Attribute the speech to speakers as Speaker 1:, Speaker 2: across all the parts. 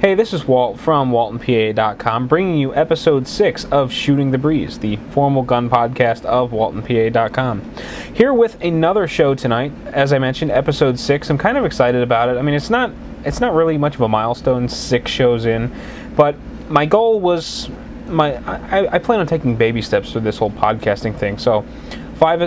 Speaker 1: Hey, this is Walt from WaltonPA.com, bringing you episode 6 of Shooting the Breeze, the formal gun podcast of WaltonPA.com. Here with another show tonight, as I mentioned, episode 6. I'm kind of excited about it. I mean, it's not really much of a milestone, 6 shows in, but my goal was, I plan on taking baby steps through this whole podcasting thing, so 5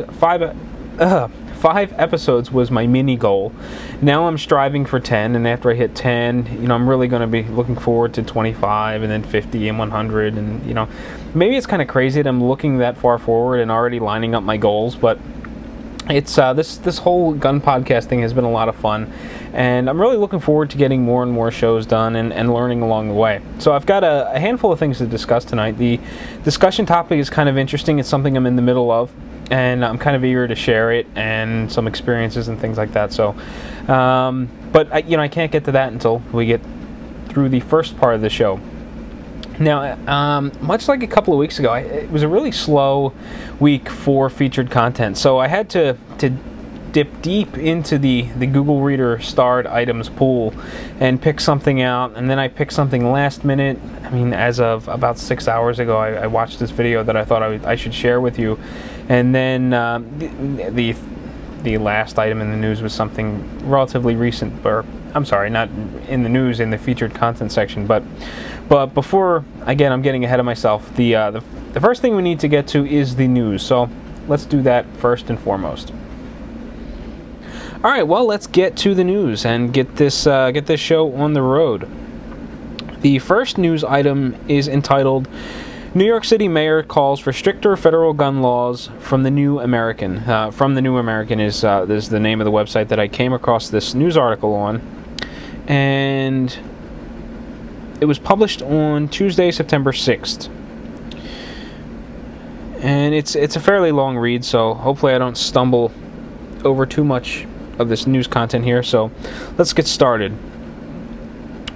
Speaker 1: episodes was my mini goal. Now I'm striving for 10, and after I hit 10, I'm really going to be looking forward to 25, and then 50, and 100, and, maybe it's kind of crazy that I'm looking that far forward and already lining up my goals, but it's, this whole gun podcast thing has been a lot of fun, and I'm really looking forward to getting more and more shows done and learning along the way. So I've got a handful of things to discuss tonight. The discussion topic is kind of interesting. It's something I'm in the middle of, and I'm kind of eager to share it and some experiences and things like that. So, but I can't get to that until we get through the first part of the show. Now, much like a couple of weeks ago, it was a really slow week for featured content. So I had to dip deep into the Google Reader starred items pool and pick something out, and then I picked something last minute. I mean, as of about 6 hours ago, I watched this video that I thought I should share with you, and then the last item in the news was something relatively recent, or I'm sorry, not in the news, in the featured content section, but before, again, I'm getting ahead of myself, the first thing we need to get to is the news, so let's do that first and foremost. All right, well, let's get to the news and get this show on the road. The first news item is entitled, New York City Mayor calls for stricter federal gun laws from the New American. From the New American is the name of the website that I came across this news article on. And it was published on Tuesday, September 6th. And it's a fairly long read, so hopefully I don't stumble over too much of this news content here, so let's get started.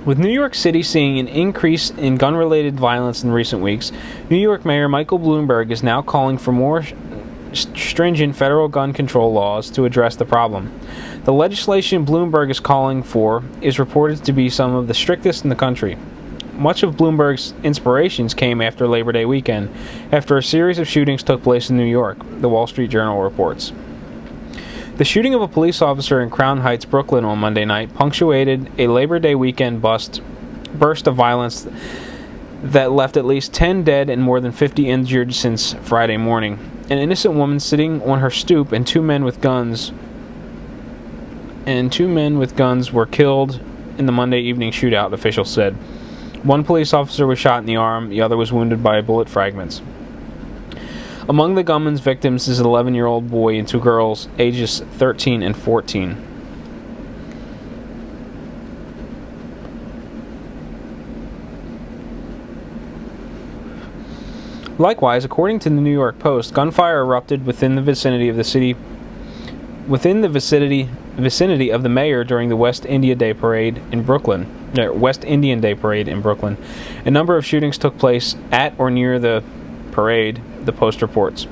Speaker 1: With New York City seeing an increase in gun-related violence in recent weeks, New York Mayor Michael Bloomberg is now calling for more stringent federal gun control laws to address the problem. The legislation Bloomberg is calling for is reported to be some of the strictest in the country. Much of Bloomberg's inspirations came after Labor Day weekend, after a series of shootings took place in New York, the Wall Street Journal reports. The shooting of a police officer in Crown Heights, Brooklyn on Monday night punctuated a Labor Day weekend burst of violence that left at least 10 dead and more than 50 injured since Friday morning. An innocent woman sitting on her stoop and two men with guns were killed in the Monday evening shootout, officials said. One police officer was shot in the arm, the other was wounded by bullet fragments. Among the gunman's victims is an 11-year-old boy and two girls, ages 13 and 14. Likewise, according to the New York Post, gunfire erupted within the vicinity of the vicinity of the mayor during the West Indian Day Parade in Brooklyn. A number of shootings took place at or near the parade, the Post reports.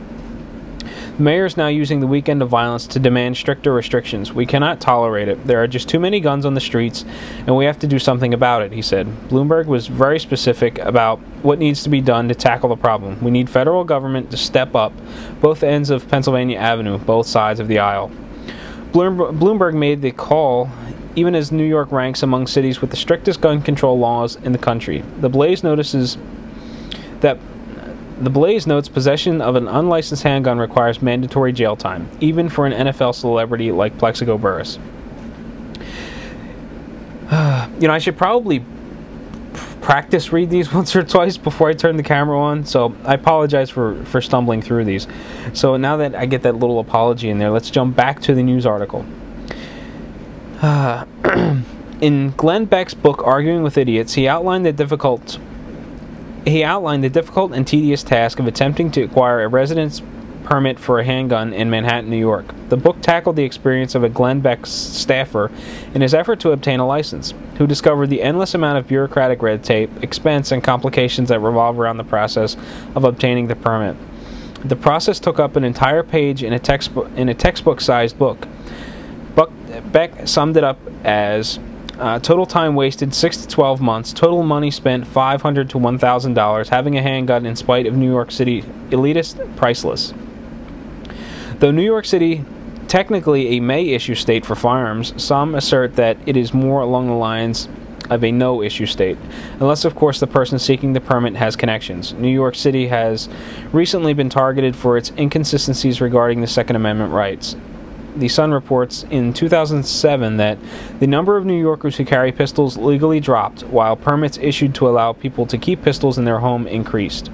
Speaker 1: The mayor is now using the weekend of violence to demand stricter restrictions. We cannot tolerate it. There are just too many guns on the streets, and we have to do something about it, he said. Bloomberg was very specific about what needs to be done to tackle the problem. We need federal government to step up, both ends of Pennsylvania Avenue, both sides of the aisle. Bloomberg made the call even as New York ranks among cities with the strictest gun control laws in the country. The Blaze notes possession of an unlicensed handgun requires mandatory jail time, even for an NFL celebrity like Plexico Burress. I should probably practice read these once or twice before I turn the camera on, so I apologize for stumbling through these. So now that I get that little apology in there, let's jump back to the news article. In Glenn Beck's book, Arguing with Idiots, he outlined the difficult and tedious task of attempting to acquire a residence permit for a handgun in Manhattan, New York. The book tackled the experience of a Glenn Beck staffer in his effort to obtain a license, who discovered the endless amount of bureaucratic red tape, expense, and complications that revolve around the process of obtaining the permit. The process took up an entire page in a textbook-sized book. Beck summed it up as, Total time wasted 6 to 12 months. Total money spent $500 to $1,000. Having a handgun in spite of New York City elitist, priceless. Though New York City technically a may-issue state for firearms, some assert that it is more along the lines of a no-issue state, unless of course the person seeking the permit has connections. New York City has recently been targeted for its inconsistencies regarding the Second Amendment rights. The Sun reports in 2007 that the number of New Yorkers who carry pistols legally dropped, while permits issued to allow people to keep pistols in their home increased.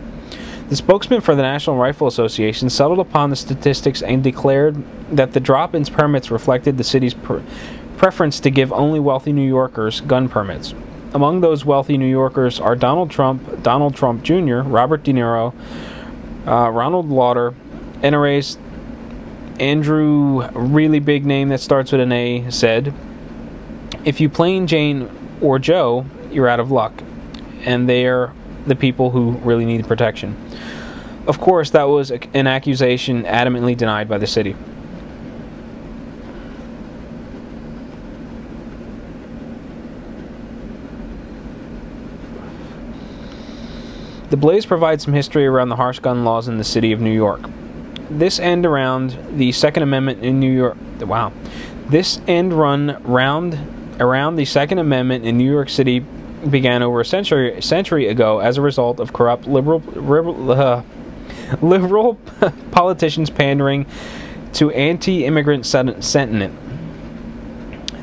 Speaker 1: The spokesman for the National Rifle Association settled upon the statistics and declared that the drop in permits reflected the city's preference to give only wealthy New Yorkers gun permits. Among those wealthy New Yorkers are Donald Trump Jr., Robert De Niro, Ronald Lauder, NRA's Andrew, really big name that starts with an A, said, "If you plain Jane or Joe, you're out of luck. And they're the people who really need protection." Of course, that was an accusation adamantly denied by the city. The blaze provides some history around the harsh gun laws in the city of New York. This end around the Second Amendment in New York. Wow. This end run around the Second Amendment in New York City began over a century ago as a result of corrupt liberal politicians pandering to anti-immigrant sentiment.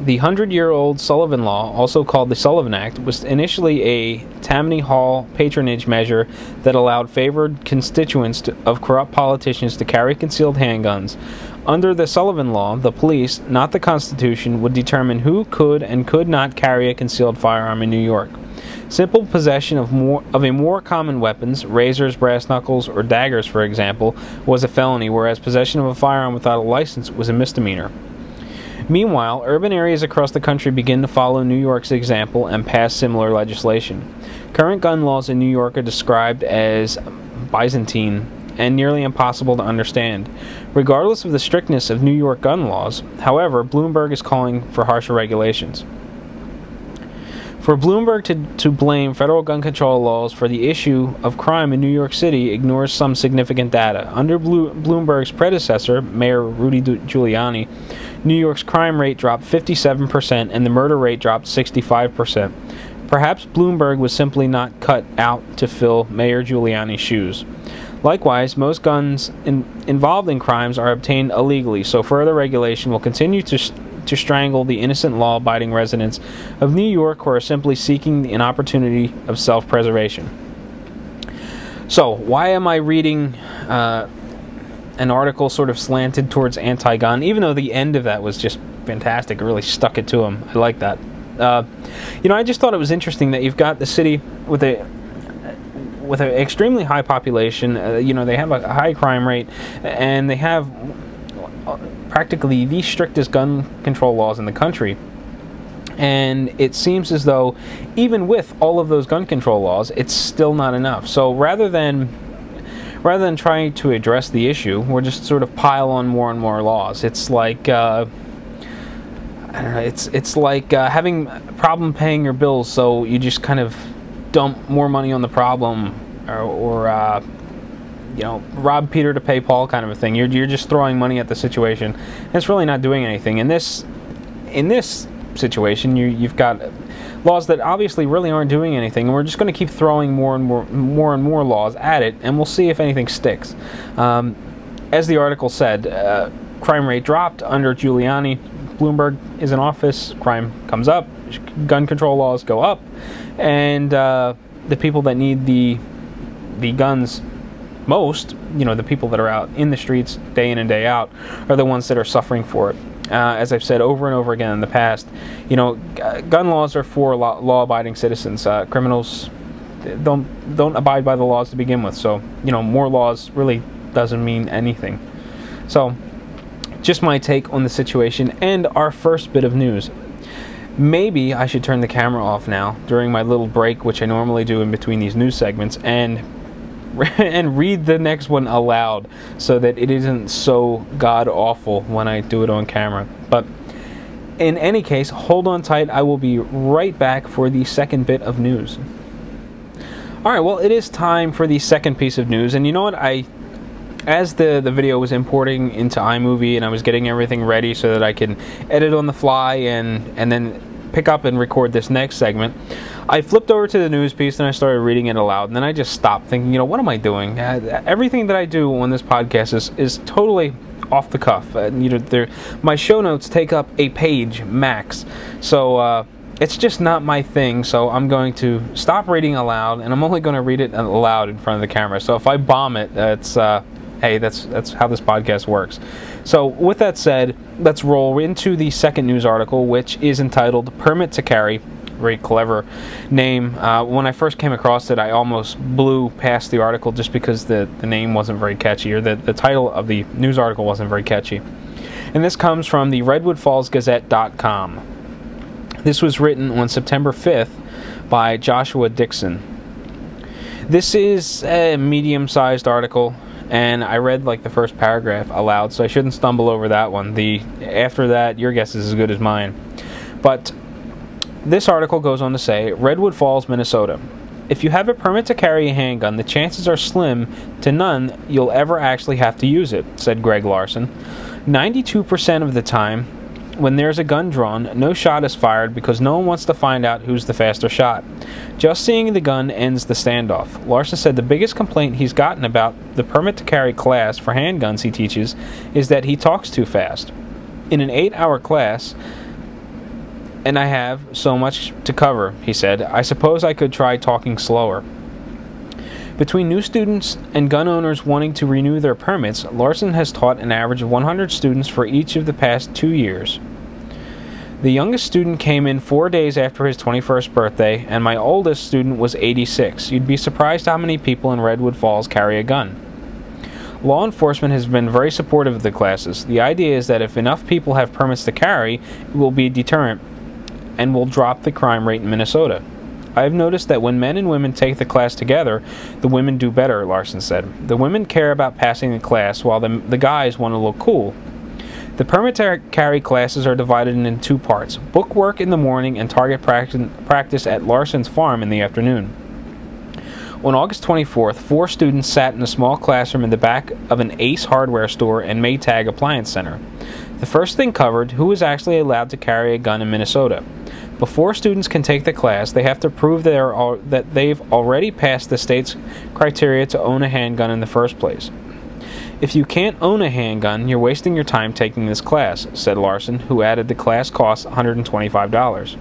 Speaker 1: The 100-year-old Sullivan Law, also called the Sullivan Act, was initially a Tammany Hall patronage measure that allowed favored constituents of corrupt politicians to carry concealed handguns. Under the Sullivan Law, the police, not the Constitution, would determine who could and could not carry a concealed firearm in New York. Simple possession of a more common weapons, razors, brass knuckles, or daggers, for example, was a felony, whereas possession of a firearm without a license was a misdemeanor. Meanwhile, urban areas across the country begin to follow New York's example and pass similar legislation. Current gun laws in New York are described as Byzantine and nearly impossible to understand. Regardless of the strictness of New York gun laws, however, Bloomberg is calling for harsher regulations. For Bloomberg to blame federal gun control laws for the issue of crime in New York City ignores some significant data. Under Bloomberg's predecessor, Mayor Rudy Giuliani, New York's crime rate dropped 57% and the murder rate dropped 65%. Perhaps Bloomberg was simply not cut out to fill Mayor Giuliani's shoes. Likewise, most guns involved in crimes are obtained illegally, so further regulation will continue to strangle the innocent law-abiding residents of New York who are simply seeking an opportunity of self-preservation. So, why am I reading an article sort of slanted towards anti-gun, even though the end of that was just fantastic? It really stuck it to him. I like that. I just thought it was interesting that you've got the city with an extremely high population. They have a high crime rate, and they have practically the strictest gun control laws in the country. And it seems as though even with all of those gun control laws, it's still not enough. So rather than trying to address the issue, we're just sort of pile on more and more laws. It's like I don't know. It's like having a problem paying your bills, so you just kind of dump more money on the problem, or rob Peter to pay Paul kind of a thing. You're just throwing money at the situation, and it's really not doing anything. In this situation, you've got laws that obviously really aren't doing anything, and we're just going to keep throwing more and more laws at it, and we'll see if anything sticks. As the article said, crime rate dropped under Giuliani. Bloomberg is in office, crime comes up, gun control laws go up, and the people that need the guns most, the people that are out in the streets day in and day out, are the ones that are suffering for it. As I've said over and over again in the past, gun laws are for law-abiding citizens. Criminals don't abide by the laws to begin with, so more laws really doesn't mean anything. So, just my take on the situation and our first bit of news. Maybe I should turn the camera off now during my little break, which I normally do in between these news segments, and read the next one aloud so that it isn't so god-awful when I do it on camera. But In any case, hold on tight. I will be right back for the second bit of news. Alright, well, it is time for the second piece of news. And you know what? As the video was importing into iMovie and I was getting everything ready so that I can edit on the fly and then pick up and record this next segment, I flipped over to the news piece and I started reading it aloud. And then I just stopped thinking, what am I doing? Everything that I do on this podcast is totally off the cuff. My show notes take up a page max, so it's just not my thing. So I'm going to stop reading aloud, and I'm only going to read it aloud in front of the camera. So if I bomb it, that's hey, that's how this podcast works. So with that said, let's roll into the second news article, which is entitled "Permit to Carry." Very clever name. When I first came across it, I almost blew past the article just because the name wasn't very catchy, or the title of the news article wasn't very catchy. And this comes from the RedwoodFallsGazette.com. This was written on September 5th by Joshua Dixon. This is a medium-sized article, and I read like the first paragraph aloud, so I shouldn't stumble over that one. After that, your guess is as good as mine. But this article goes on to say, Redwood Falls, Minnesota. If you have a permit to carry a handgun, the chances are slim to none you'll ever actually have to use it, said Greg Larson. 92% of the time, when there's a gun drawn, no shot is fired because no one wants to find out who's the faster shot. Just seeing the gun ends the standoff. Larson said the biggest complaint he's gotten about the permit to carry class for handguns he teaches is that he talks too fast. In an 8-hour class, and I have so much to cover, he said. I suppose I could try talking slower. Between new students and gun owners wanting to renew their permits, Larson has taught an average of 100 students for each of the past 2 years. The youngest student came in 4 days after his 21st birthday, and my oldest student was 86. You'd be surprised how many people in Redwood Falls carry a gun. Law enforcement has been very supportive of the classes. The idea is that if enough people have permits to carry, it will be a deterrent and will drop the crime rate in Minnesota. I have noticed that when men and women take the class together, the women do better, Larson said. The women care about passing the class, while the guys want to look cool. The permit to carry classes are divided into 2 parts, book work in the morning and target practice at Larson's farm in the afternoon. On August 24th, 4 students sat in a small classroom in the back of an Ace hardware store and Maytag appliance center. The first thing covered, who is actually allowed to carry a gun in Minnesota. Before students can take the class, they have to prove that they've already passed the state's criteria to own a handgun in the first place. If you can't own a handgun, you're wasting your time taking this class, said Larson, who added the class costs $125.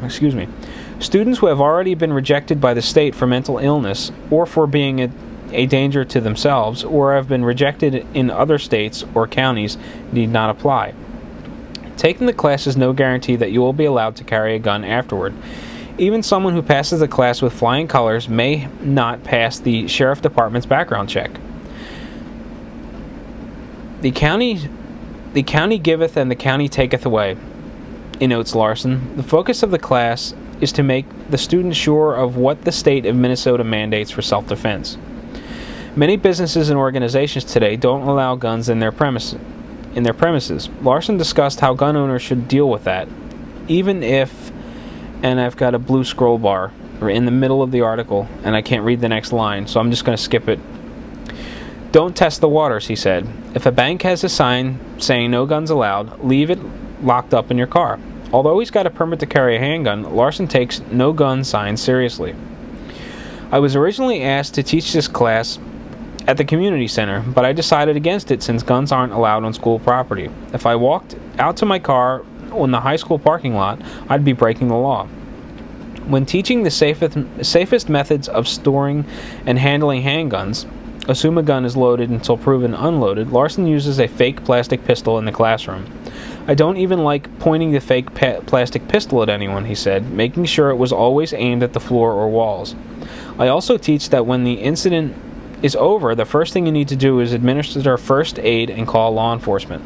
Speaker 1: Excuse me. Students who have already been rejected by the state for mental illness or for being a danger to themselves, or have been rejected in other states or counties, need not apply. Taking the class is no guarantee that you will be allowed to carry a gun afterward. Even someone who passes the class with flying colors may not pass the sheriff department's background check. The county giveth and the county taketh away, notes Larson. The focus of the class is to make the student sure of what the state of Minnesota mandates for self-defense. Many businesses and organizations today don't allow guns in their premises. Larson discussed how gun owners should deal with that, even if, and I've got a blue scroll bar in the middle of the article, and I can't read the next line, so I'm just going to skip it. Don't test the waters, he said. If a bank has a sign saying no guns allowed, leave it locked up in your car. Although he's got a permit to carry a handgun, Larson takes no gun signs seriously. I was originally asked to teach this class at the community center, but I decided against it since guns aren't allowed on school property. If I walked out to my car on the high school parking lot, I'd be breaking the law. When teaching the safest methods of storing and handling handguns, assume a gun is loaded until proven unloaded, Larson uses a fake plastic pistol in the classroom. I don't even like pointing the fake plastic pistol at anyone, he said, making sure it was always aimed at the floor or walls. I also teach that when the incident is over, the first thing you need to do is administer first aid and call law enforcement.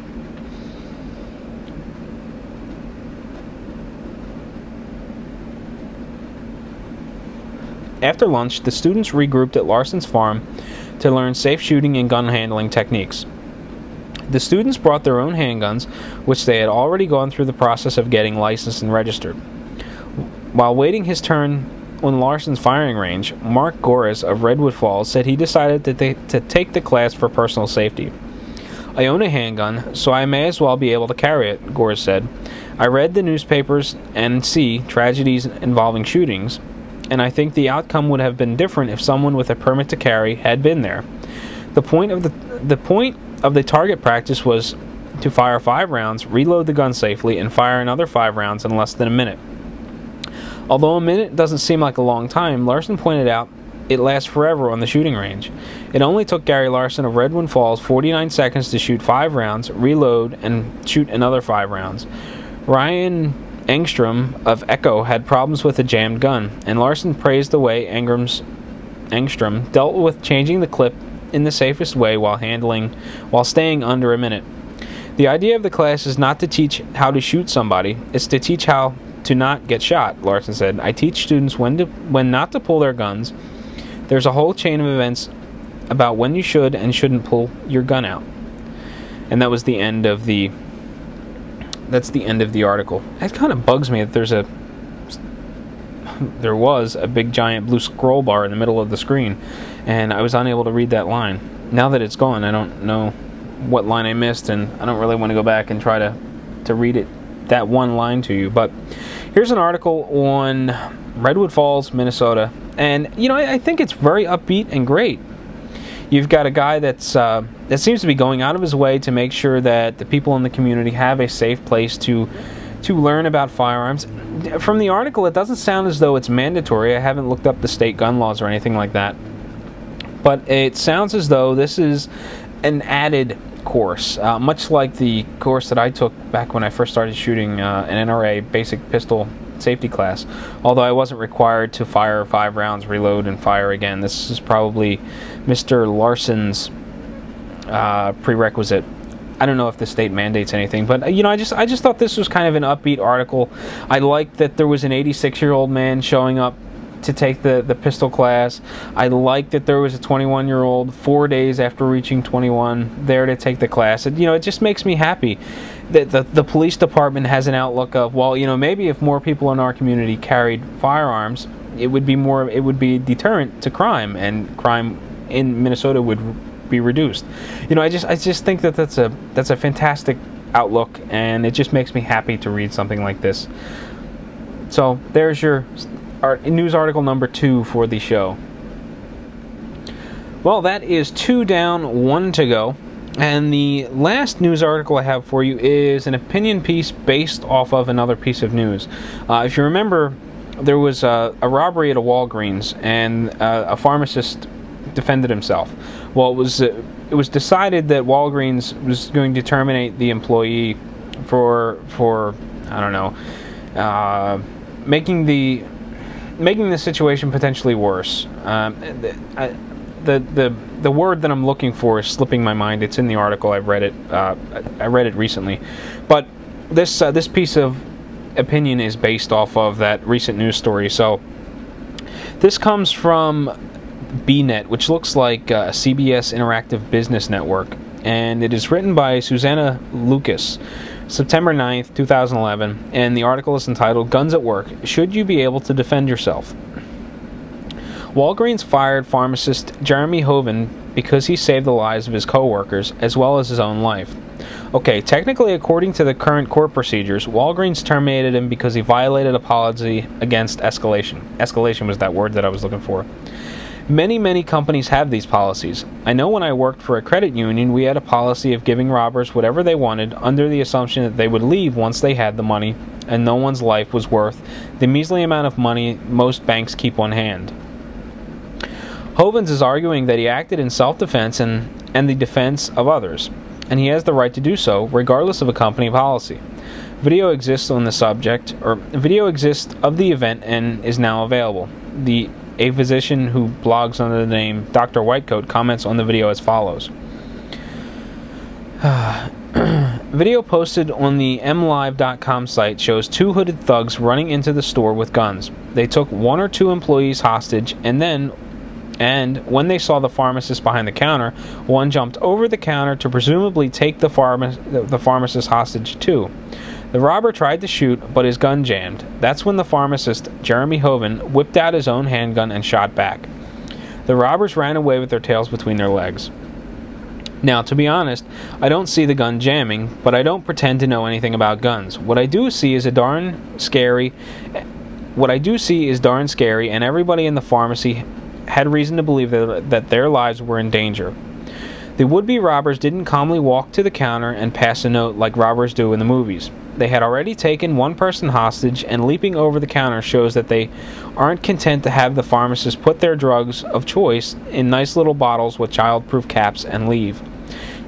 Speaker 1: After lunch, the students regrouped at Larson's farm to learn safe shooting and gun handling techniques. The students brought their own handguns, which they had already gone through the process of getting licensed and registered. While waiting his turn on Larson's firing range, Mark Goris of Redwood Falls said he decided to take the class for personal safety. "I own a handgun, so I may as well be able to carry it," Goris said. "I read the newspapers and see tragedies involving shootings, and I think the outcome would have been different if someone with a permit to carry had been there. The point of the target practice was to fire 5 rounds, reload the gun safely, and fire another 5 rounds in less than a minute." Although a minute doesn't seem like a long time, Larson pointed out it lasts forever on the shooting range. It only took Gary Larson of Redwood Falls 49 seconds to shoot 5 rounds, reload, and shoot another 5 rounds. Ryan Engstrom of Echo had problems with a jammed gun, and Larson praised the way Engstrom dealt with changing the clip in the safest way while staying under a minute. "The idea of the class is not to teach how to shoot somebody, it's to teach how to not get shot," Larson said. "I teach students when not to pull their guns. There's a whole chain of events about when you should and shouldn't pull your gun out." And that was the end of the article. It kind of bugs me that there was a big giant blue scroll bar in the middle of the screen, and I was unable to read that line. Now that it's gone, I don't know what line I missed, and I don't really want to go back and try to read it, that one line to you. But here's an article on Redwood Falls, Minnesota, and I think it's very upbeat and great. You've got a guy that seems to be going out of his way to make sure that the people in the community have a safe place to learn about firearms. From the article, it doesn't sound as though it's mandatory. I haven't looked up the state gun laws or anything like that, but it sounds as though this is an added course, much like the course that I took back when I first started shooting, an NRA basic pistol safety class. Although I wasn't required to fire 5 rounds, reload, and fire again. This is probably Mr. Larson's prerequisite. I don't know if the state mandates anything, but I just thought this was kind of an upbeat article. I liked that there was an 86-year-old man showing up to take the pistol class. I like that there was a 21-year-old 4 days after reaching 21 there to take the class. It just makes me happy that the police department has an outlook of, well, maybe if more people in our community carried firearms, it would be a deterrent to crime, and crime in Minnesota would be reduced. I just think that that's a fantastic outlook, and it just makes me happy to read something like this. So there's your news article number 2 for the show. Well, that is 2 down, 1 to go. And the last news article I have for you is an opinion piece based off of another piece of news. If you remember, there was a robbery at a Walgreens, and a pharmacist defended himself. Well, it was decided that Walgreens was going to terminate the employee for I don't know, making the situation potentially worse. The word that I'm looking for is slipping my mind. It's in the article. I read it recently, but this piece of opinion is based off of that recent news story. So this comes from BNet, which looks like a CBS Interactive Business Network, and it is written by Susanna Lucas, September 9th, 2011, and the article is entitled "Guns at Work. Should You Be Able to Defend Yourself?" Walgreens fired pharmacist Jeremy Hoven because he saved the lives of his co-workers as well as his own life. Okay, technically, according to the current court procedures, Walgreens terminated him because he violated a policy against escalation. Escalation was that word that I was looking for. Many companies have these policies. I know when I worked for a credit union, we had a policy of giving robbers whatever they wanted under the assumption that they would leave once they had the money, and no one's life was worth the measly amount of money most banks keep on hand. Hovens is arguing that he acted in self-defense and the defense of others, and he has the right to do so regardless of a company policy. Video exists on the subject, or video exists of the event and is now available. A physician who blogs under the name Dr. Whitecoat comments on the video as follows. Video posted on the mlive.com site shows 2 hooded thugs running into the store with guns. They took 1 or 2 employees hostage and then And when they saw the pharmacist behind the counter, one jumped over the counter to presumably take the pharmacist hostage too. The robber tried to shoot, but his gun jammed. That's when the pharmacist, Jeremy Hoven, whipped out his own handgun and shot back. The robbers ran away with their tails between their legs. Now, to be honest, I don't see the gun jamming, but I don't pretend to know anything about guns. What I do see is darn scary, and everybody in the pharmacy had reason to believe that their lives were in danger. The would-be robbers didn't calmly walk to the counter and pass a note like robbers do in the movies. They had already taken one person hostage, and leaping over the counter shows that they aren't content to have the pharmacist put their drugs of choice in nice little bottles with child-proof caps and leave.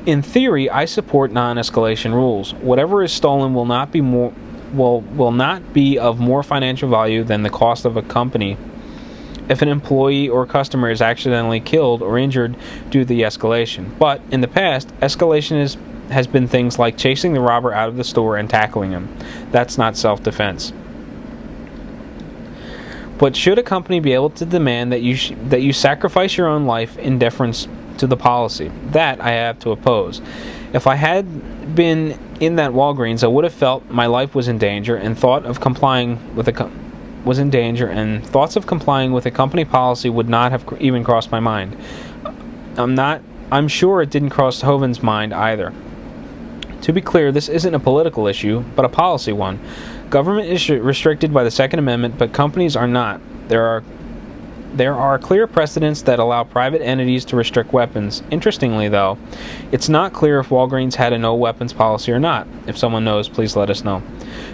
Speaker 1: In theory, I support non-escalation rules. Whatever is stolen will not be of more financial value than the cost of a company if an employee or customer is accidentally killed or injured due to the escalation. But in the past, escalation has been things like chasing the robber out of the store and tackling him. That's not self-defense. But should a company be able to demand that you sacrifice your own life in deference to the policy? That I have to oppose. If I had been in that Walgreens, I would have felt my life was in danger and thoughts of complying with a company policy would not have even crossed my mind. I'm sure it didn't cross Hoven's mind either. To be clear, this isn't a political issue, but a policy one. Government is restricted by the Second Amendment, but companies are not. There are clear precedents that allow private entities to restrict weapons. Interestingly, though, it's not clear if Walgreens had a no-weapons policy or not. If someone knows, please let us know.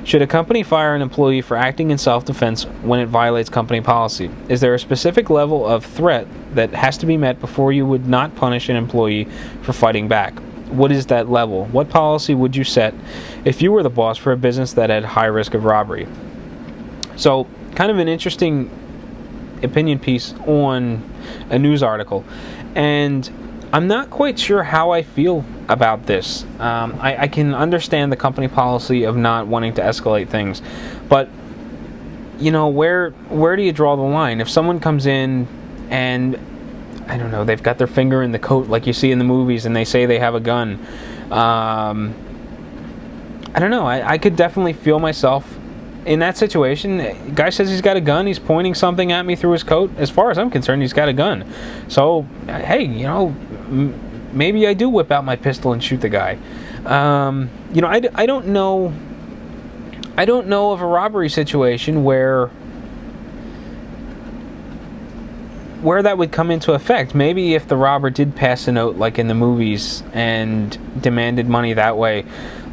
Speaker 1: Should a company fire an employee for acting in self-defense when it violates company policy? Is there a specific level of threat that has to be met before you would not punish an employee for fighting back? What is that level? What policy would you set if you were the boss for a business that had high risk of robbery? So, kind of an interesting opinion piece on a news article, and I'm not quite sure how I feel about this. I can understand the company policy of not wanting to escalate things, but you know, where do you draw the line? If someone comes in and, I don't know, they've got their finger in the coat like you see in the movies and they say they have a gun, I don't know, I could definitely feel myself in that situation. The guy says he's got a gun, he's pointing something at me through his coat. As far as I'm concerned, he's got a gun. So, hey, you know, maybe I do whip out my pistol and shoot the guy. You know, I don't know of a robbery situation where that would come into effect. Maybe if the robber did pass a note like in the movies and demanded money that way,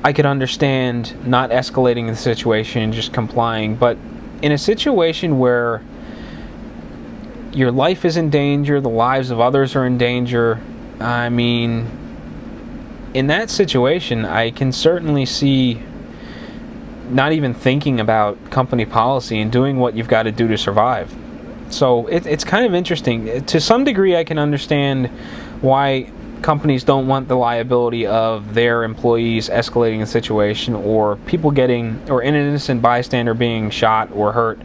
Speaker 1: I could understand not escalating the situation, just complying. But in a situation where your life is in danger, the lives of others are in danger, I mean, in that situation, I can certainly see not even thinking about company policy and doing what you've got to do to survive. So it's kind of interesting. To some degree, I can understand why companies don't want the liability of their employees escalating the situation, or people getting, or an innocent bystander being shot or hurt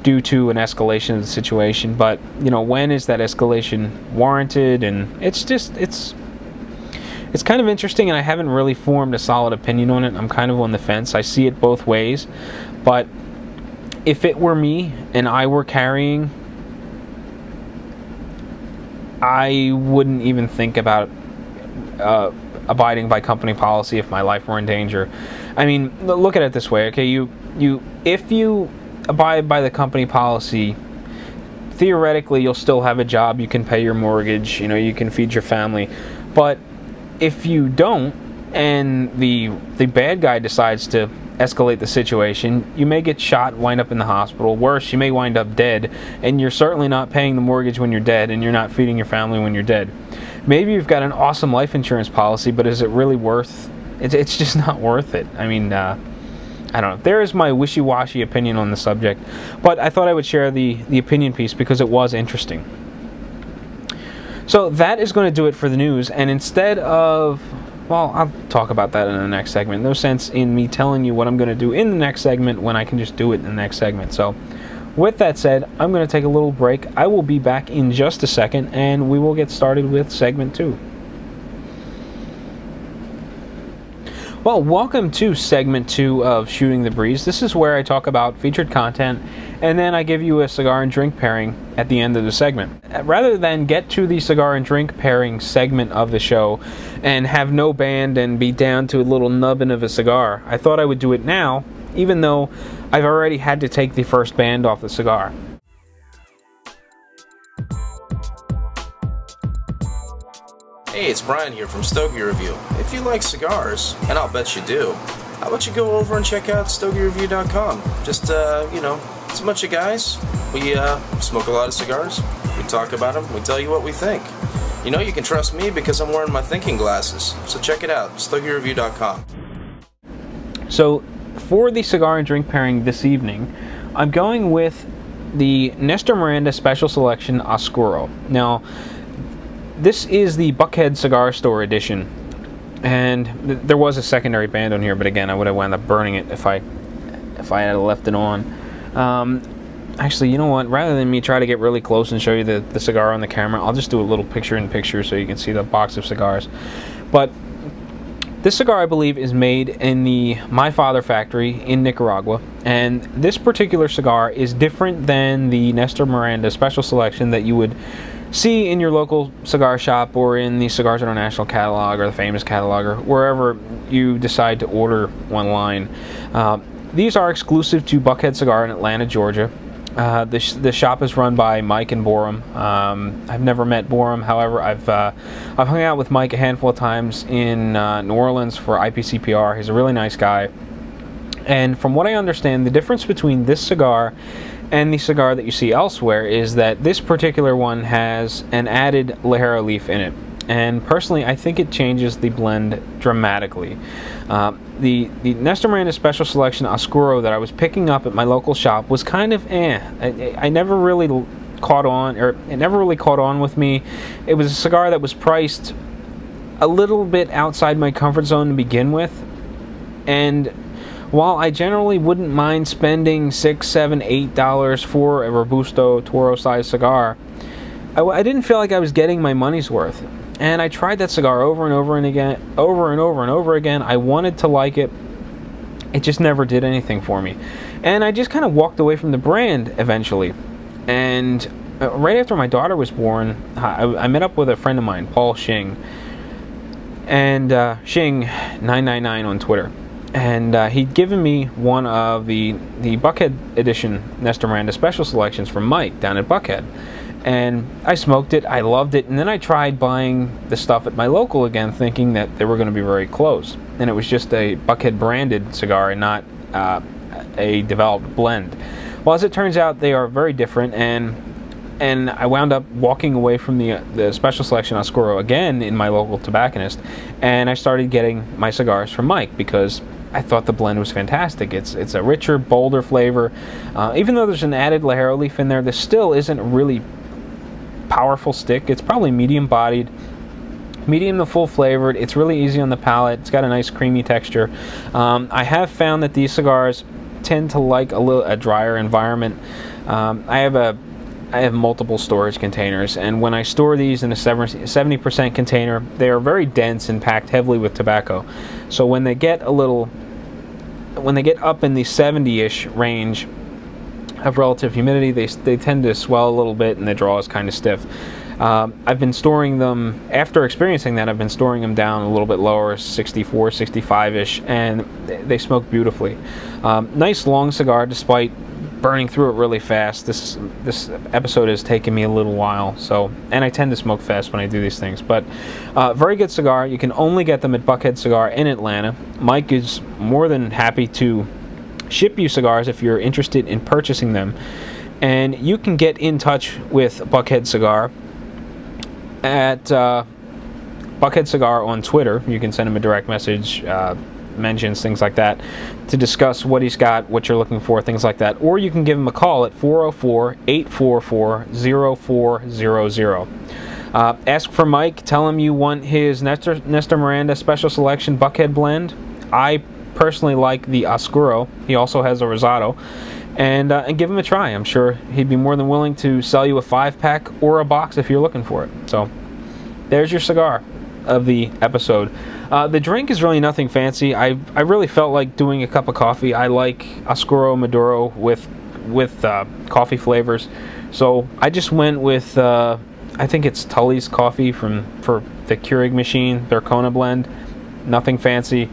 Speaker 1: due to an escalation of the situation. But, you know, when is that escalation warranted? And it's kind of interesting, and I haven't really formed a solid opinion on it. I'm kind of on the fence. I see it both ways. But if it were me and I were carrying, I wouldn't even think about abiding by company policy if my life were in danger. I mean, look at it this way, okay? If you abide by the company policy, theoretically you'll still have a job, you can pay your mortgage, you know, you can feed your family. But if you don't, and the bad guy decides to escalate the situation, you may get shot, wind up in the hospital. Worse, you may wind up dead, and you're certainly not paying the mortgage when you're dead, and you're not feeding your family when you're dead. Maybe you've got an awesome life insurance policy, but is it really worth it? It's just not worth it. I mean, I don't know. There is my wishy-washy opinion on the subject, but I thought I would share the opinion piece because it was interesting. So that is going to do it for the news, and instead of, well, I'll talk about that in the next segment. No sense in me telling you what I'm going to do in the next segment when I can just do it in the next segment. So with that said, I'm going to take a little break. I will be back in just a second, and we will get started with segment 2. Well, welcome to segment 2 of Shooting the Breeze. This is where I talk about featured content, and then I give you a cigar and drink pairing at the end of the segment. Rather than get to the cigar and drink pairing segment of the show and have no band and be down to a little nubbin of a cigar, I thought I would do it now, even though I've already had to take the first band off the cigar.
Speaker 2: Hey, it's Brian here from Stogie Review. If you like cigars, and I'll bet you do, how about you go over and check out StogieReview.com. Just, it's a bunch of guys. We smoke a lot of cigars. We talk about them. We tell you what we think. You know you can trust me because I'm wearing my thinking glasses. So check it out, StogieReview.com.
Speaker 1: So, for the cigar and drink pairing this evening, I'm going with the Nestor Miranda Special Selection Oscuro. Now, this is the Buckhead Cigar Store edition, and there was a secondary band on here, but again, I would have wound up burning it if I had left it on. Actually, you know what? Rather than me try to get really close and show you the cigar on the camera, I'll just do a little picture-in-picture so you can see the box of cigars. But this cigar, I believe, is made in the My Father factory in Nicaragua, and this particular cigar is different than the Nestor Miranda Special Selection that you would see in your local cigar shop or in the Cigars International catalog or the Famous catalog or wherever you decide to order online. These are exclusive to Buckhead Cigar in Atlanta, Georgia. The shop is run by Mike and Borum. I've never met Borum, however, I've hung out with Mike a handful of times in New Orleans for IPCPR. He's a really nice guy. And from what I understand, the difference between this cigar and the cigar that you see elsewhere is that this particular one has an added Ligero leaf in it. And personally, I think it changes the blend dramatically. The Nestor Miranda Special Selection Oscuro that I was picking up at my local shop was kind of I never really caught on, or it never really caught on with me. It was a cigar that was priced a little bit outside my comfort zone to begin with, and while I generally wouldn't mind spending $6, $7, $8 for a Robusto Toro-sized cigar, I didn't feel like I was getting my money's worth. And I tried that cigar over and over again. I wanted to like it. It just never did anything for me. And I just kind of walked away from the brand eventually. And right after my daughter was born, I met up with a friend of mine, Paul Shing. And Shing999 on Twitter. And he'd given me one of the Buckhead edition Nestor Miranda Special Selections from Mike down at Buckhead. And I smoked it, I loved it, and then I tried buying the stuff at my local again, thinking that they were going to be very close. And it was just a Buckhead branded cigar and not a developed blend. Well, as it turns out, they are very different, and I wound up walking away from the Special Selection Oscuro again in my local tobacconist, and I started getting my cigars from Mike because I thought the blend was fantastic. It's a richer, bolder flavor. Even though there's an added Ligero leaf in there, this still isn't a really powerful stick. It's probably medium bodied, medium to full flavored. It's really easy on the palate. It's got a nice creamy texture. I have found that these cigars tend to like a drier environment. I have multiple storage containers, and when I store these in a 70% container, they are very dense and packed heavily with tobacco. So when they get up in the 70-ish range of relative humidity, they tend to swell a little bit and the draw is kind of stiff. I've been storing them, after experiencing that, I've been storing them down a little bit lower, 64, 65-ish, and they smoke beautifully. Nice long cigar despite burning through it really fast. This episode has taken me a little while, and I tend to smoke fast when I do these things, but very good cigar. You can only get them at Buckhead Cigar in Atlanta. Mike is more than happy to ship you cigars if you're interested in purchasing them, and you can get in touch with Buckhead Cigar at Buckhead Cigar on Twitter. You can send him a direct message, mentions, things like that, to discuss what he's got, what you're looking for, things like that. Or you can give him a call at 404-844-0400. Ask for Mike. Tell him you want his Nestor Miranda Special Selection Buckhead blend. I personally like the Oscuro, he also has a Rosado, and give him a try. I'm sure he'd be more than willing to sell you a 5-pack or a box if you're looking for it. So there's your cigar of the episode. The drink is really nothing fancy. I really felt like doing a cup of coffee. I like Oscuro Maduro with coffee flavors, so I just went with I think it's Tully's coffee for the Keurig machine, their Kona blend. Nothing fancy,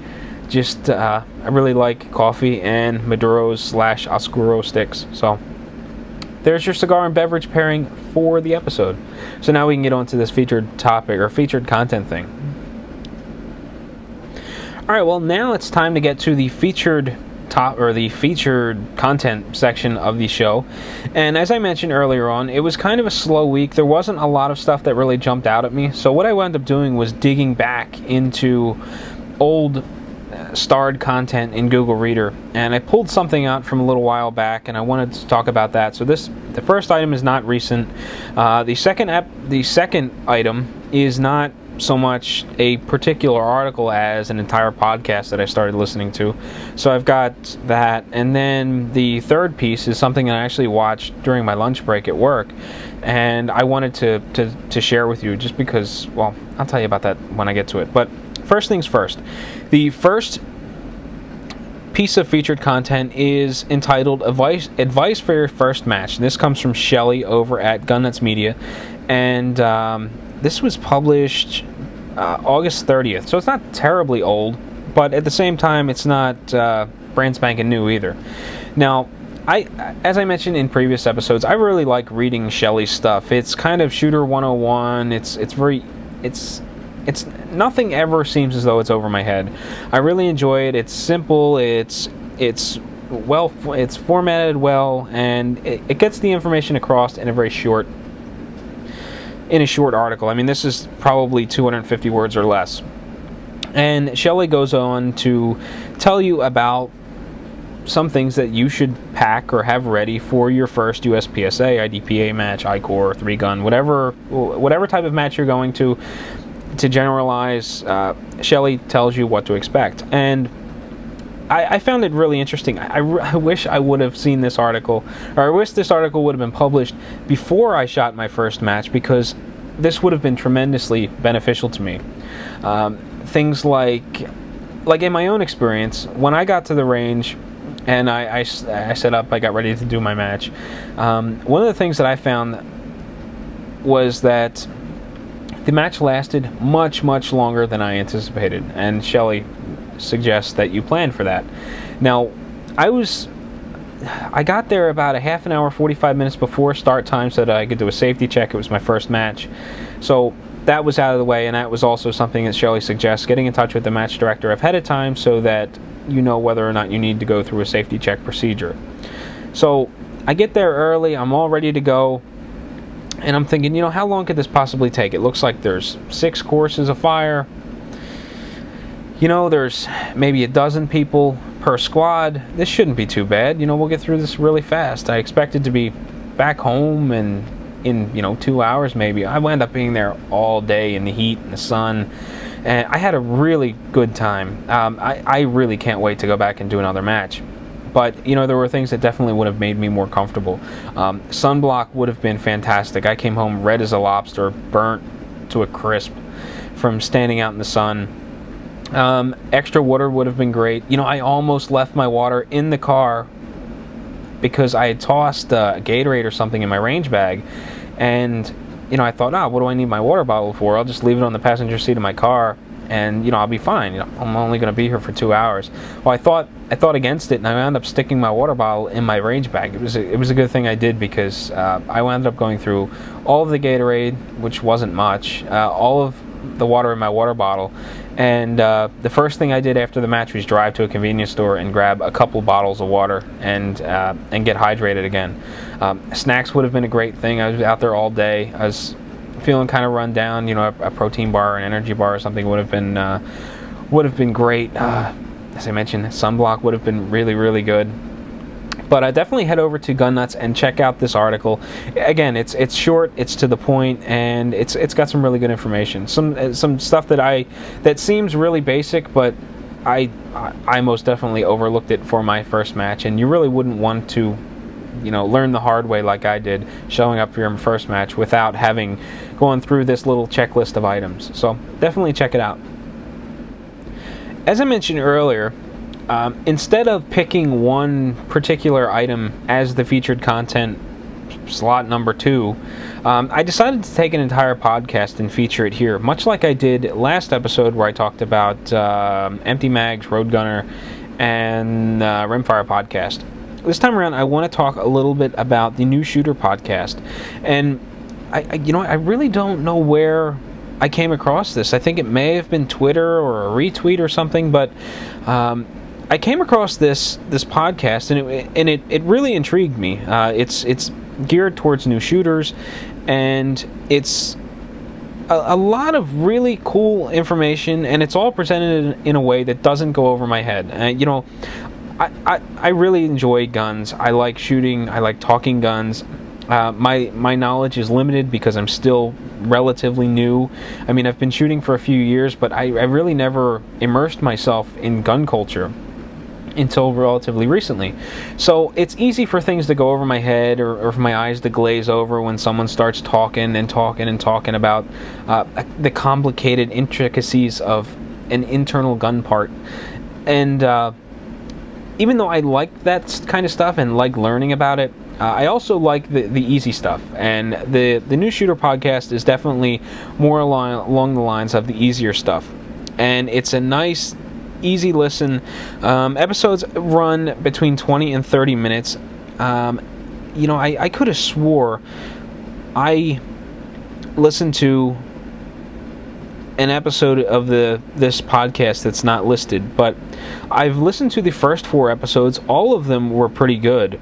Speaker 1: just I really like coffee and Maduros / Oscuro sticks. So there's your cigar and beverage pairing for the episode. So now we can get on to this featured topic or featured content thing. Alright, well now it's time to get to the featured content section of the show. And as I mentioned earlier on, it was kind of a slow week. There wasn't a lot of stuff that really jumped out at me. So what I wound up doing was digging back into old starred content in Google Reader, and I pulled something out from a little while back, and I wanted to talk about that. So the first item is not recent. The second item is not so much a particular article as an entire podcast that I started listening to. So I've got that, and then the third piece is something that I actually watched during my lunch break at work, and I wanted to share with you just because, well, I'll tell you about that when I get to it. But first things first, the first piece of featured content is entitled Advice for Your First Match. This comes from Shelly over at Gun Nuts Media, and this was published August 30th, so it's not terribly old, but at the same time, it's not brand spanking new either. Now, as I mentioned in previous episodes, I really like reading Shelly's stuff. It's kind of Shooter 101. It's nothing ever seems as though it's over my head. I really enjoy it. It's simple. It's formatted well, and it gets the information across in a short article. I mean, this is probably 250 words or less. And Shelley goes on to tell you about some things that you should pack or have ready for your first USPSA, IDPA match, I-Corps, 3-gun, whatever type of match you're going to generalize. Shelley tells you what to expect. And I found it really interesting. I wish I would have seen this article, or I wish this article would have been published before I shot my first match, because this would have been tremendously beneficial to me. Things like in my own experience, when I got to the range and I set up, I got ready to do my match, one of the things that I found was that the match lasted much, much longer than I anticipated, and Shelley suggests that you plan for that. Now, I got there about a half an hour, 45 minutes before start time so that I could do a safety check. It was my first match. So that was out of the way, and that was also something that Shelley suggests, getting in touch with the match director ahead of time so that you know whether or not you need to go through a safety check procedure. So I get there early, I'm all ready to go, and I'm thinking, how long could this possibly take? It looks like there's 6 courses of fire. There's maybe a dozen people per squad. This shouldn't be too bad. We'll get through this really fast. I expected to be back home and in 2 hours maybe. I wound up being there all day in the heat and the sun, and I had a really good time. I really can't wait to go back and do another match. But there were things that definitely would have made me more comfortable. Sunblock would have been fantastic. I came home red as a lobster, burnt to a crisp from standing out in the sun. Extra water would have been great. I almost left my water in the car because I had tossed a Gatorade or something in my range bag, and I thought, what do I need my water bottle for? I'll just leave it on the passenger seat of my car, and I'll be fine. I'm only going to be here for 2 hours. Well, I thought against it, and I wound up sticking my water bottle in my range bag. It was a good thing I did, because I wound up going through all of the Gatorade, which wasn't much, all of the water in my water bottle, and the first thing I did after the match was drive to a convenience store and grab a couple bottles of water and get hydrated again. Snacks would have been a great thing. I was out there all day. I was feeling kind of run down. A protein bar, an energy bar, or something would have been great. As I mentioned, sunblock would have been really, really good. But I definitely head over to Gun Nuts and check out this article. Again, it's short, it's to the point, and it's got some really good information. Some stuff that seems really basic, but I most definitely overlooked it for my first match, and you really wouldn't want to, you know, learn the hard way like I did, showing up for your first match without having gone through this little checklist of items. So definitely check it out. As I mentioned earlier, instead of picking one particular item as the featured content slot number 2, I decided to take an entire podcast and feature it here, much like I did last episode where I talked about Empty Mags, Road Gunner, and Rimfire podcast. This time around, I want to talk a little bit about the New Shooter podcast, and I really don't know where I came across this. I think it may have been Twitter or a retweet or something, but I came across this podcast, and it really intrigued me. It's geared towards new shooters, and it's a lot of really cool information, and it's all presented in a way that doesn't go over my head. I really enjoy guns. I like shooting. I like talking guns. My knowledge is limited because I'm still relatively new. I mean, I've been shooting for a few years, but I really never immersed myself in gun culture until relatively recently. So it's easy for things to go over my head, or for my eyes to glaze over when someone starts talking about the complicated intricacies of an internal gun part. And even though I like that kind of stuff and like learning about it, I also like the easy stuff, and the New Shooter podcast is definitely more along the lines of the easier stuff, and it's a nice, easy listen. Episodes run between 20 and 30 minutes. I could have swore I listened to an episode of this podcast that's not listed, but I've listened to the first 4 episodes. All of them were pretty good.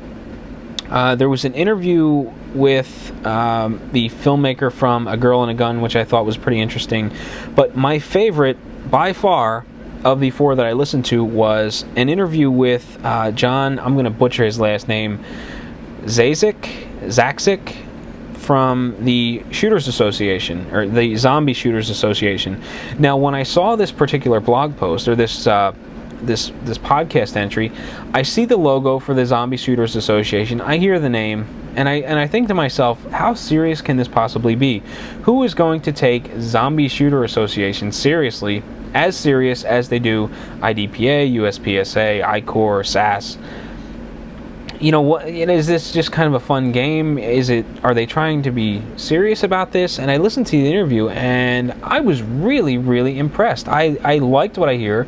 Speaker 1: There was an interview with the filmmaker from A Girl and a Gun, which I thought was pretty interesting. But my favorite, by far, of the 4 that I listened to was an interview with John, I'm going to butcher his last name, Zakzik, from the Shooters Association, or the Zombie Shooters Association. Now, when I saw this particular blog post, or this podcast entry, I see the logo for the Zombie Shooters Association, I hear the name, and I think to myself, how serious can this possibly be? Who is going to take Zombie Shooter Association seriously, as serious as they do IDPA, USPSA, ICOR, SAS? You know what? Is this just kind of a fun game? Are they trying to be serious about this? And I listened to the interview, and I was really, really impressed. I liked what I hear.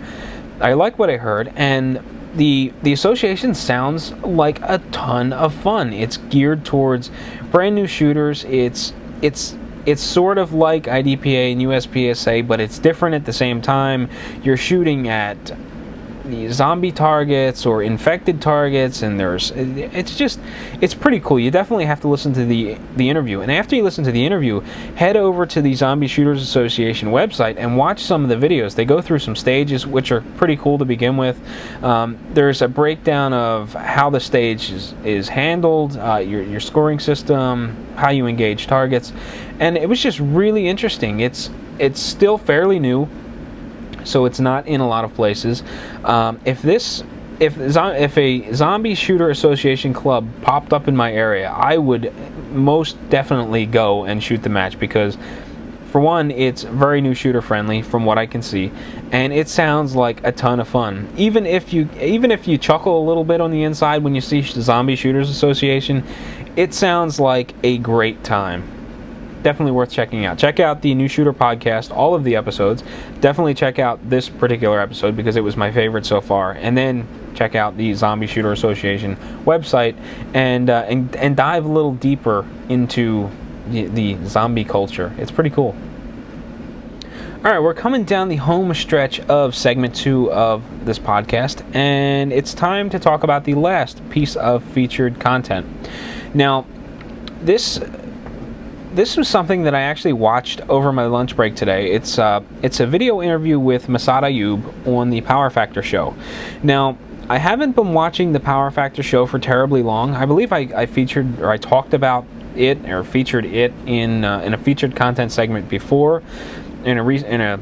Speaker 1: I like what I heard, and the association sounds like a ton of fun. It's geared towards brand new shooters. It's sort of like IDPA and USPSA, but it's different at the same time. You're shooting at the zombie targets or infected targets, and it's pretty cool. You definitely have to listen to the interview, and after you listen to the interview, head over to the Zombie Shooters Association website and watch some of the videos. They go through some stages which are pretty cool to begin with. There's a breakdown of how the stage is handled, your scoring system, how you engage targets, and it was just really interesting. It's still fairly new, so it's not in a lot of places. If a Zombie Shooter Association club popped up in my area, I would most definitely go and shoot the match, because for one, it's very new shooter friendly from what I can see, and it sounds like a ton of fun. Even if you chuckle a little bit on the inside when you see Zombie Shooters Association, it sounds like a great time. Definitely worth checking out. Check out the New Shooter podcast, all of the episodes. Definitely check out this particular episode because it was my favorite so far. And then check out the Zombie Shooter Association website and dive a little deeper into the zombie culture. It's pretty cool. Alright, we're coming down the home stretch of segment 2 of this podcast, and it's time to talk about the last piece of featured content. Now, this was something that I actually watched over my lunch break today. It's a video interview with Masad Ayub on the Power Factor show. Now, I haven't been watching the Power Factor show for terribly long. I believe I featured, or I talked about it, or featured it in a featured content segment before, in a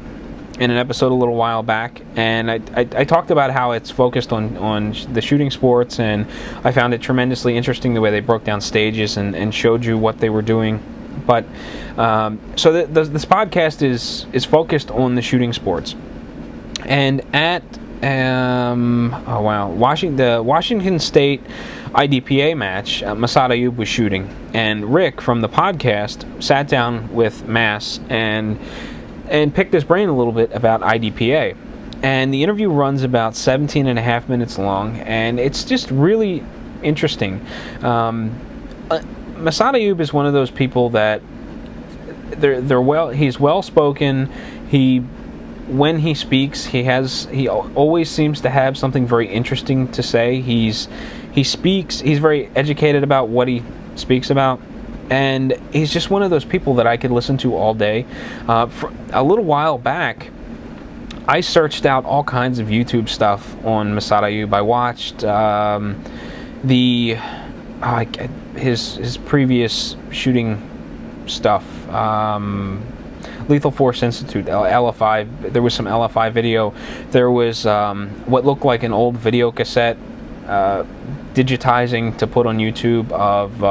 Speaker 1: in an episode a little while back, and I talked about how it's focused on the shooting sports, and I found it tremendously interesting the way they broke down stages and showed you what they were doing. But so this podcast is focused on the shooting sports, and at the Washington State IDPA match, Massad Ayoob was shooting, and Rick from the podcast sat down with Mass and picked his brain a little bit about IDPA. And the interview runs about 17 and a half minutes long, and it's just really interesting. Massad Ayoob is one of those people that he's well spoken. When he speaks, he always seems to have something very interesting to say. He's very educated about what he speaks about. And he's just one of those people that I could listen to all day. For a little while back, I searched out all kinds of YouTube stuff on Massad Ayoob. I watched his previous shooting stuff, Lethal Force Institute, LFI. There was some LFI video. There was what looked like an old video cassette digitizing to put on YouTube of.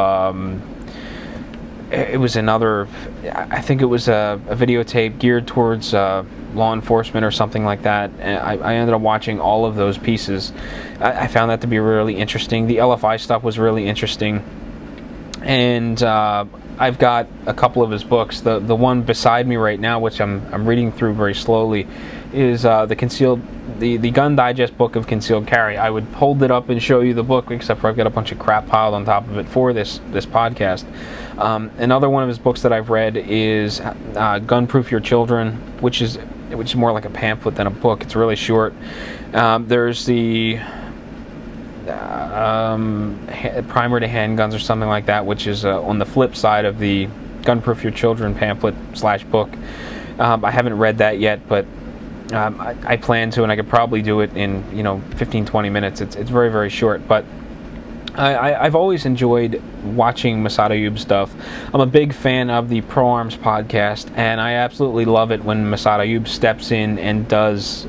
Speaker 1: It was another, I think it was a videotape geared towards law enforcement or something like that. And I ended up watching all of those pieces. I found that to be really interesting. The LFI stuff was really interesting. And I've got a couple of his books. The one beside me right now, which I'm reading through very slowly, is the Gun Digest book of Concealed Carry. I would hold it up and show you the book, except for I've got a bunch of crap piled on top of it for this podcast. Another one of his books that I've read is Gunproof Your Children, which is more like a pamphlet than a book. It's really short. There's the Primer to Handguns or something like that, which is on the flip side of the Gunproof Your Children pamphlet / book. I haven't read that yet, but I plan to, and I could probably do it in 15-20 minutes. It's very, very short, but I've always enjoyed watching Massad Ayoob stuff. I'm a big fan of the Pro Arms podcast, and I absolutely love it when Massad Ayoob steps in and does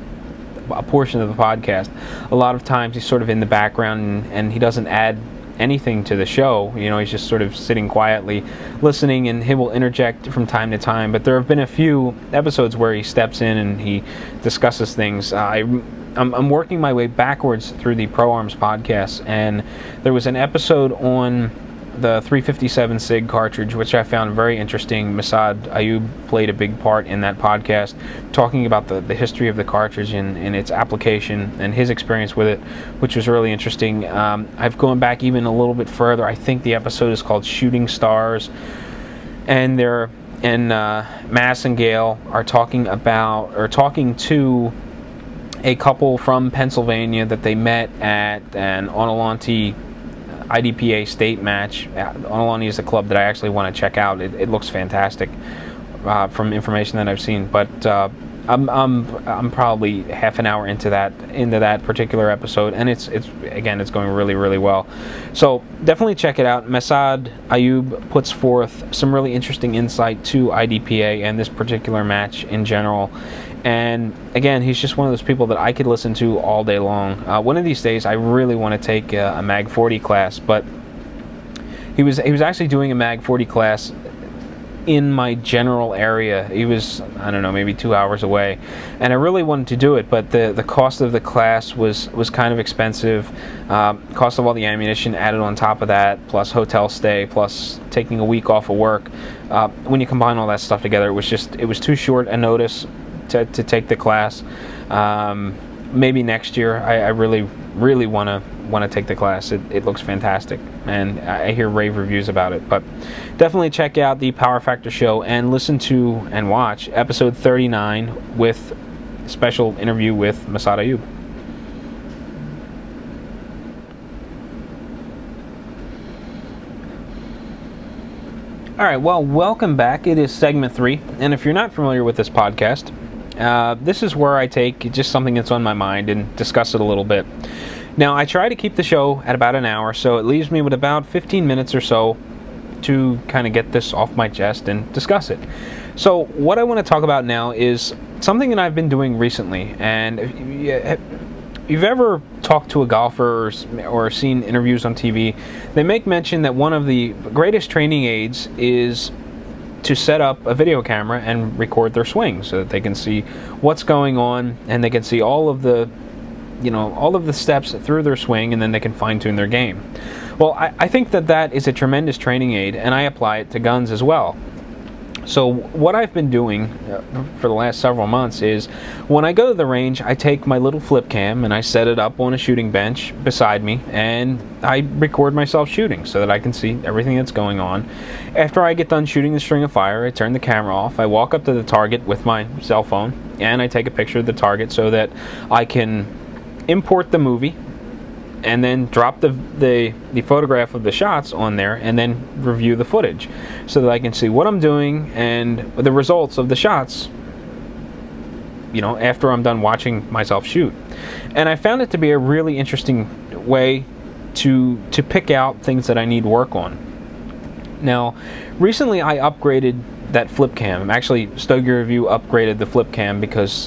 Speaker 1: a portion of the podcast. A lot of times he's sort of in the background and he doesn't add anything to the show. He's just sort of sitting quietly listening, and he will interject from time to time. But there have been a few episodes where he steps in and he discusses things. I'm working my way backwards through the Pro Arms podcast, and there was an episode on the 357 SIG cartridge, which I found very interesting. Massad Ayoob played a big part in that podcast, talking about the history of the cartridge and its application and his experience with it, which was really interesting. I've gone back even a little bit further. I think the episode is called Shooting Stars, and Mass and Gale are talking to a couple from Pennsylvania that they met at an Onalonte IDPA state match. Onalonte is a club that I actually want to check out. It looks fantastic from information that I've seen. But I'm probably half an hour into that particular episode, and it's going really, really well. So definitely check it out. Massad Ayoob puts forth some really interesting insight to IDPA and this particular match in general. And again, he's just one of those people that I could listen to all day long. One of these days, I really want to take a Mag 40 class, but he was actually doing a Mag 40 class in my general area. He was, I don't know, maybe 2 hours away, and I really wanted to do it, but the cost of the class was kind of expensive. Cost of all the ammunition added on top of that, plus hotel stay, plus taking a week off of work. When you combine all that stuff together, it was too short a notice to take the class. Maybe next year. I really want to take the class. It looks fantastic, and I hear rave reviews about it. But definitely check out the Power Factor Show and listen to and watch episode 39 with a special interview with Massad Ayoob. All right, well, welcome back. It is segment 3, and if you're not familiar with this podcast, this is where I take just something that's on my mind and discuss it a little bit. Now, I try to keep the show at about an hour, so it leaves me with about 15 minutes or so to kind of get this off my chest and discuss it. So what I want to talk about now is something that I've been doing recently. And if you've ever talked to a golfer or seen interviews on TV, they make mention that one of the greatest training aids is to set up a video camera and record their swing so that they can see what's going on, and they can see all of the steps through their swing, and then they can fine-tune their game. Well, I think that that is a tremendous training aid, and I apply it to guns as well. So what I've been doing for the last several months is, when I go to the range, I take my little flip cam and I set it up on a shooting bench beside me, and I record myself shooting so that I can see everything that's going on. After I get done shooting the string of fire, I turn the camera off, I walk up to the target with my cell phone, and I take a picture of the target so that I can import the movie and then drop the photograph of the shots on there, and then review the footage so that I can see what I'm doing and the results of the shots, after I'm done watching myself shoot. And I found it to be a really interesting way to pick out things that I need work on. Now, recently I upgraded that flip cam. Actually, Stogie Review upgraded the flip cam because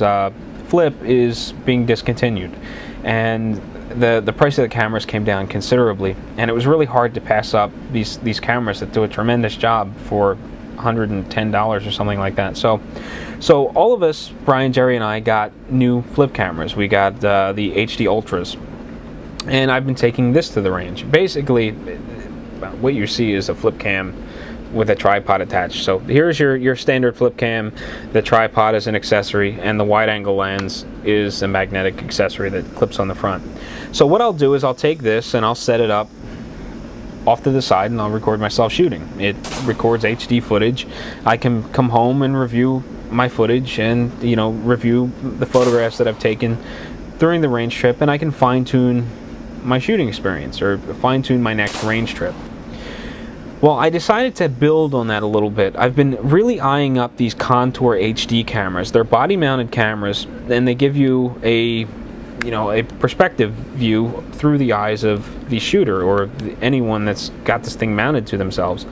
Speaker 1: flip is being discontinued, and the price of the cameras came down considerably, and it was really hard to pass up these cameras that do a tremendous job for $110 or something like that. So all of us, Brian, Jerry, and I, got new flip cameras. We got the HD Ultras, and I've been taking this to the range. Basically, what you see is a flip cam with a tripod attached. So here's your standard flip cam. The tripod is an accessory, and the wide angle lens is a magnetic accessory that clips on the front. So what I'll do is I'll take this and I'll set it up off to the side, and I'll record myself shooting. It records HD footage. I can come home and review my footage and review the photographs that I've taken during the range trip, and I can fine-tune my shooting experience or fine-tune my next range trip. Well, I decided to build on that a little bit. I've been really eyeing up these Contour HD cameras. They're body-mounted cameras, and they give you a perspective view through the eyes of the shooter or anyone that's got this thing mounted to themselves.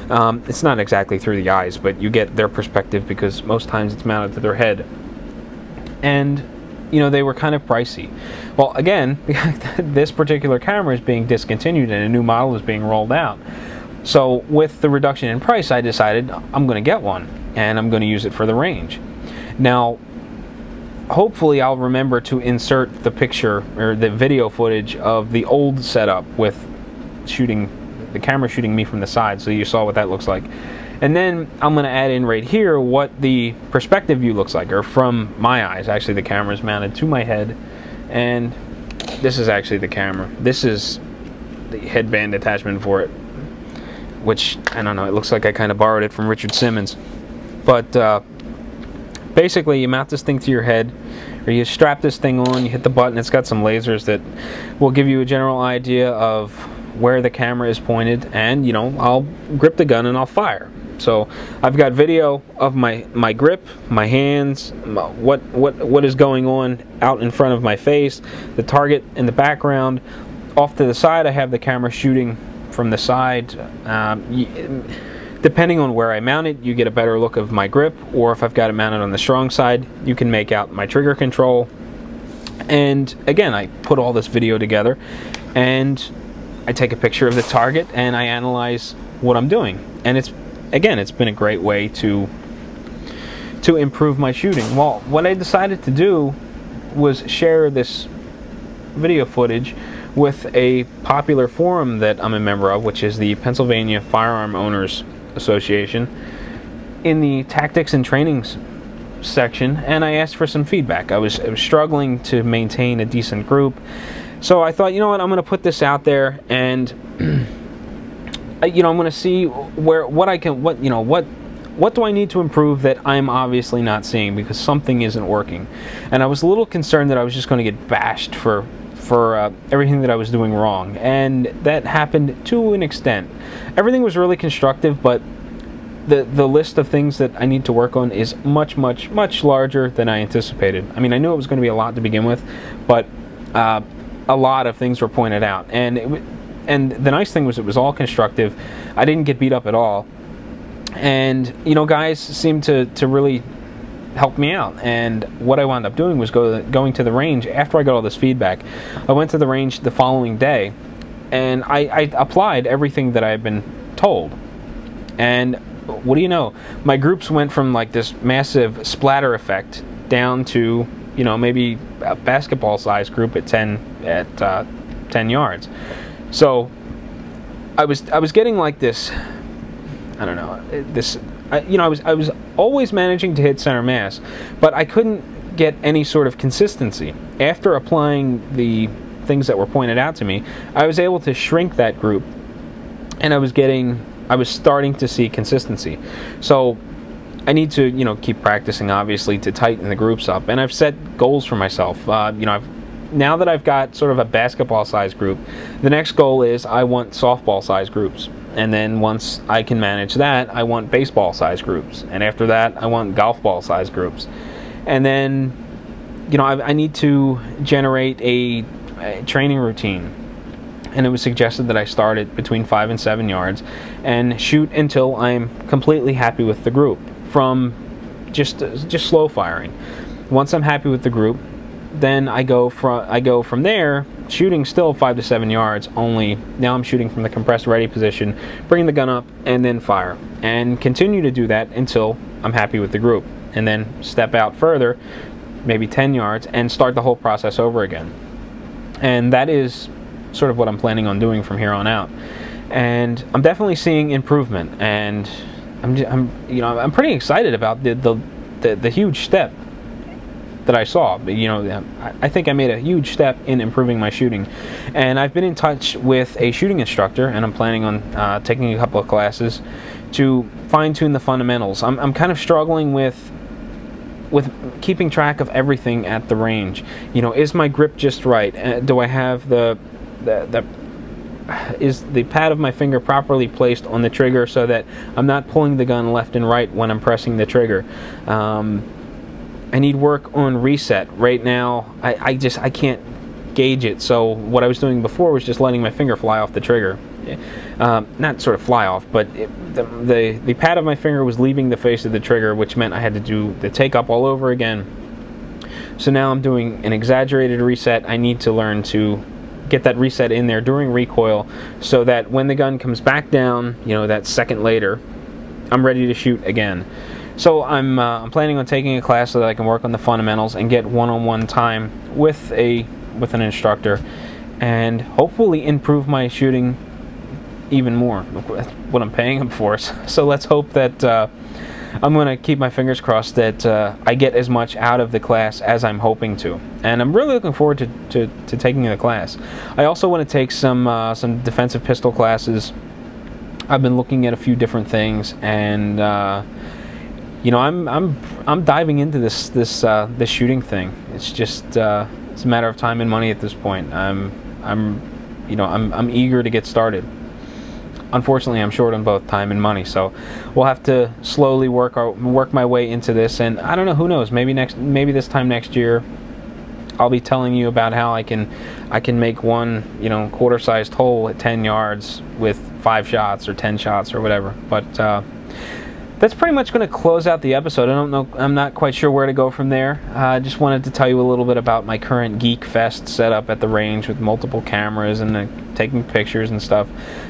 Speaker 1: It's not exactly through the eyes, but you get their perspective because most times it's mounted to their head. And they were kind of pricey. Well, again, this particular camera is being discontinued and a new model is being rolled out. So with the reduction in price, I decided I'm going to get one, and I'm going to use it for the range. Now, hopefully I'll remember to insert the picture or the video footage of the old setup with the camera shooting me from the side, so you saw what that looks like. And then I'm going to add in right here what the perspective view looks like, or from my eyes. Actually, the camera is mounted to my head, and this is actually the camera. This is the headband attachment for it, which, I don't know, it looks like I kind of borrowed it from Richard Simmons. But basically, you mount this thing to your head, or you strap this thing on, you hit the button. It's got some lasers that will give you a general idea of where the camera is pointed, and I'll grip the gun and I'll fire. So I've got video of my grip, my hands, what is going on out in front of my face, the target in the background. Off to the side, I have the camera shooting from the side. Depending on where I mount it, you get a better look of my grip, or if I've got it mounted on the strong side, you can make out my trigger control. And again, I put all this video together, and I take a picture of the target, and I analyze what I'm doing. And it's been a great way to improve my shooting. Well, what I decided to do was share this video footage with a popular forum that I'm a member of, which is the Pennsylvania Firearm Owners Association, in the tactics and trainings section, and I asked for some feedback. I was struggling to maintain a decent group, so I thought, you know what, I'm going to put this out there, and I'm going to see what do I need to improve that I'm obviously not seeing, because something isn't working. And I was a little concerned that I was just going to get bashed for everything that I was doing wrong, and that happened to an extent. Everything was really constructive, but the list of things that I need to work on is much larger than I anticipated. I mean, I knew it was going to be a lot to begin with, but a lot of things were pointed out, and the nice thing was it was all constructive. I didn't get beat up at all. And, you know, guys seemed to really help me out. And what I wound up doing was going to the range after I got all this feedback. I went to the range the following day, and I applied everything that I had been told. And what do you know? My groups went from like this massive splatter effect down to, you know, maybe a basketball-sized group at 10 yards. So I was getting like this, I don't know, you know, I was always managing to hit center mass, but I couldn't get any sort of consistency. After applying the things that were pointed out to me, I was able to shrink that group, and I was starting to see consistency. So I need to, you know, keep practicing, obviously, to tighten the groups up. And I've set goals for myself. You know, now that I've got sort of a basketball-sized group, the next goal is I want softball-sized groups. And then once I can manage that, I want baseball-sized groups. And after that, I want golf ball-sized groups. And then, you know, I need to generate a training routine. And it was suggested that I start at between 5 and 7 yards and shoot until I'm completely happy with the group, from just slow firing. Once I'm happy with the group, then I go from there, shooting still 5 to 7 yards, only now I'm shooting from the compressed ready position, bring the gun up, and then fire. And continue to do that until I'm happy with the group. And then step out further, maybe 10 yards, and start the whole process over again. And that is sort of what I'm planning on doing from here on out. And I'm definitely seeing improvement, and I'm pretty excited about the huge step that I saw. You know, I think I made a huge step in improving my shooting, and I've been in touch with a shooting instructor, and I'm planning on taking a couple of classes to fine-tune the fundamentals. I'm kind of struggling with keeping track of everything at the range. You know, is my grip just right? Do I have is the pad of my finger properly placed on the trigger so that I'm not pulling the gun left and right when I'm pressing the trigger? I need work on reset. Right now, I can't gauge it. So what I was doing before was just letting my finger fly off the trigger. Not sort of fly off, but the pad of my finger was leaving the face of the trigger, which meant I had to do the take up all over again. So now I'm doing an exaggerated reset. I need to learn to get that reset in there during recoil, so that when the gun comes back down, you know, that second later, I'm ready to shoot again. So I'm planning on taking a class so that I can work on the fundamentals and get one-on-one time with an instructor, and hopefully improve my shooting even more. That's what I'm paying him for. So let's hope that I'm going to keep my fingers crossed that I get as much out of the class as I'm hoping to. And I'm really looking forward to taking the class. I also want to take some defensive pistol classes. I've been looking at a few different things, and you know, I'm diving into this shooting thing. It's just it's a matter of time and money at this point. I'm eager to get started. Unfortunately, I'm short on both time and money, so we'll have to slowly work my way into this. And I don't know, who knows? Maybe this time next year, I'll be telling you about how I can make one, you know, quarter-sized hole at 10 yards with 5 shots or 10 shots or whatever. But that's pretty much going to close out the episode. I don't know, I'm not quite sure where to go from there. I just wanted to tell you a little bit about my current Geek Fest setup at the range with multiple cameras and taking pictures and stuff,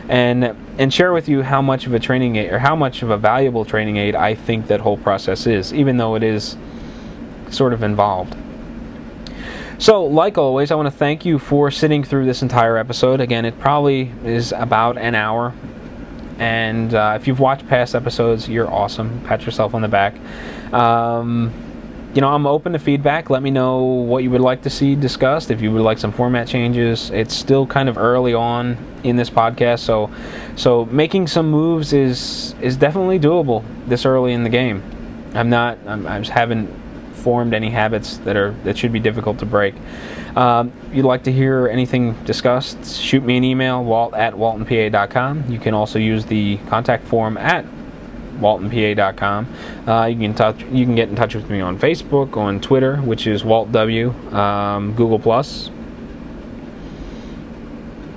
Speaker 1: and share with you how much of a training aid, or how much of a valuable training aid I think that whole process is, even though it is sort of involved. So, like always, I want to thank you for sitting through this entire episode. Again, it probably is about an hour. And if you've watched past episodes, you're awesome. Pat yourself on the back. You know, I'm open to feedback. Let me know what you would like to see discussed. If you would like some format changes, it's still kind of early on in this podcast, so making some moves is definitely doable this early in the game. I just haven't formed any habits that should be difficult to break. If you'd like to hear anything discussed, shoot me an email, walt@waltonpa.com. You can also use the contact form at waltonpa.com. You can get in touch with me on Facebook, on Twitter, which is WaltW, Google+.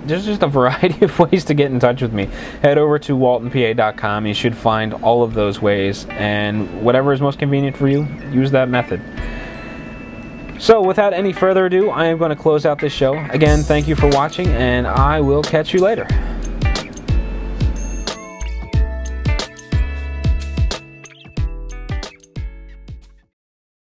Speaker 1: there's just a variety of ways to get in touch with me. Head over to waltonpa.com. You should find all of those ways, and whatever is most convenient for you, use that method. So without any further ado, I am going to close out this show. Again, thank you for watching, and I will catch you later.